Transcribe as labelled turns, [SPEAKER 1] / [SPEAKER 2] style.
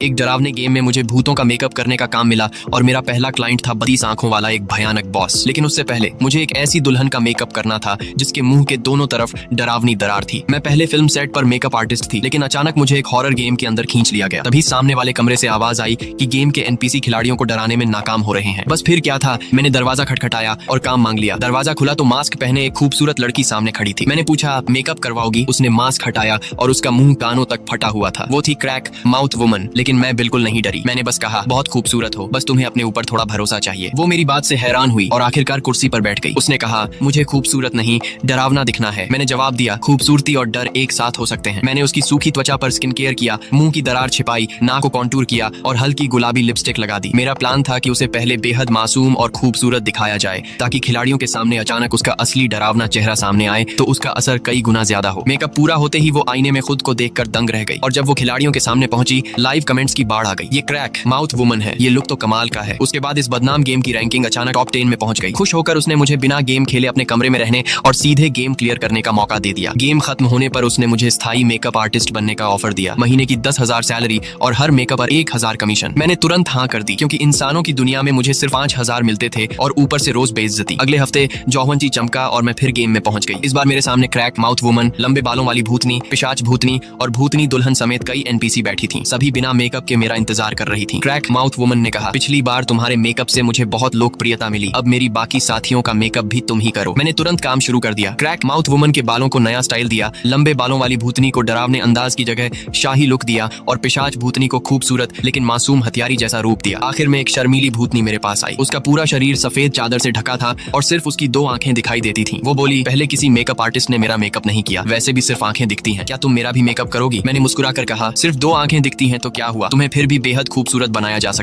[SPEAKER 1] एक डरावने गेम में मुझे भूतों का मेकअप करने का काम मिला और मेरा पहला क्लाइंट था 32 आंखों वाला एक भयानक बॉस। लेकिन उससे पहले मुझे एक ऐसी दुल्हन का मेकअप करना था जिसके मुंह के दोनों तरफ डरावनी दरार थी। मैं पहले फिल्म सेट पर मेकअप आर्टिस्ट थी, लेकिन अचानक मुझे एक हॉरर गेम के अंदर खींच लिया गया। तभी सामने वाले कमरे से आवाज आई कि गेम के एनपीसी खिलाड़ियों को डराने में नाकाम हो रहे हैं। बस फिर क्या था, मैंने दरवाजा खटखटाया और काम मांग लिया। दरवाजा खुला तो मास्क पहने एक खूबसूरत लड़की सामने खड़ी थी। मैंने पूछा, आप मेकअप करवाओगी? उसने मास्क हटाया और उसका मुंह कानों तक फटा हुआ था। वो थी क्रैक माउथ वुमन। लेकिन मैं बिल्कुल नहीं डरी। मैंने बस कहा, बहुत खूबसूरत हो, बस तुम्हें अपने ऊपर थोड़ा भरोसा चाहिए। वो मेरी बात से हैरान हुई और आखिरकार कुर्सी पर बैठ गई। उसने कहा, मुझे खूबसूरत नहीं, डरावना दिखना है। मैंने जवाब दिया, खूबसूरती और डर एक साथ हो सकते हैं। मैंने उसकी सूखी त्वचा पर स्किन केयर किया, मुंह की दरार छिपाई, नाक को कॉन्टूर किया और हल्की गुलाबी लिपस्टिक लगा दी। मेरा प्लान था कि उसे पहले बेहद मासूम और खूबसूरत दिखाया जाए, ताकि खिलाड़ियों के सामने अचानक उसका असली डरावना चेहरा सामने आए तो उसका असर कई गुना ज्यादा हो। मेकअप पूरा होते ही वो आईने में खुद को देखकर दंग रह गई और जब वो खिलाड़ियों के सामने पहुंची, लाइव कमेंट्स की बाढ़ आ गई। ये क्रैक माउथ वुमन है, ये लुक तो कमाल का है। उसके बाद इस बदनाम गेम की रैंकिंग अचानक टॉप 10 में पहुंच गई। खुश होकर उसने मुझे बिना गेम खेले अपने कमरे में रहने और सीधे गेम क्लियर करने का मौका दे दिया। गेम खत्म होने पर उसने मुझे स्थायी मेकअप आर्टिस्ट बनने का ऑफर दिया, महीने की 10,000 सैलरी और हर मेकअप पर 1,000 कमीशन। मैंने तुरंत हाँ कर दी, क्योंकि इंसानों की दुनिया में मुझे सिर्फ 5,000 मिलते थे और ऊपर से रोज बेइज्जती। अगले हफ्ते जौहनजी चमका और मैं फिर गेम में पहुंच गई। इस बार मेरे सामने क्रैक माउथ वुमन, लंबे बालों वाली भूतनी, पिशाच भूतनी और भूतनी दुल्हन समेत कई एनपीसी बैठी थी। सभी बिना मेकअप के मेरा इंतजार कर रही थी। क्रैक माउथ वुमन ने कहा, पिछली बार तुम्हारे मेकअप से मुझे बहुत लोकप्रियता मिली, अब मेरी बाकी साथियों का मेकअप भी तुम ही करो। मैंने तुरंत काम शुरू कर दिया। क्रैक माउथ वुमन के बालों को नया स्टाइल दिया, लंबे बालों वाली भूतनी को डरावने अंदाज की जगह शाही लुक दिया और पिशाच भूतनी को खूबसूरत लेकिन मासूम हथियारी जैसा रूप दिया। आखिर में एक शर्मीली भूतनी मेरे पास आई। उसका पूरा शरीर सफेद चादर से ढका था और सिर्फ उसकी 2 आंखें दिखाई देती थी। वो बोली, पहले किसी मेकअप आर्टिस्ट ने मेरा मेकअप नहीं किया, वैसे भी सिर्फ आंखें दिखती हैं, क्या तुम मेरा भी मेकअप करोगी? मैंने मुस्कुराकर कहा, सिर्फ 2 आंखें दिखती हैं तो क्या हुआ, तुम्हें फिर भी बेहद खूबसूरत बनाया जा सकता।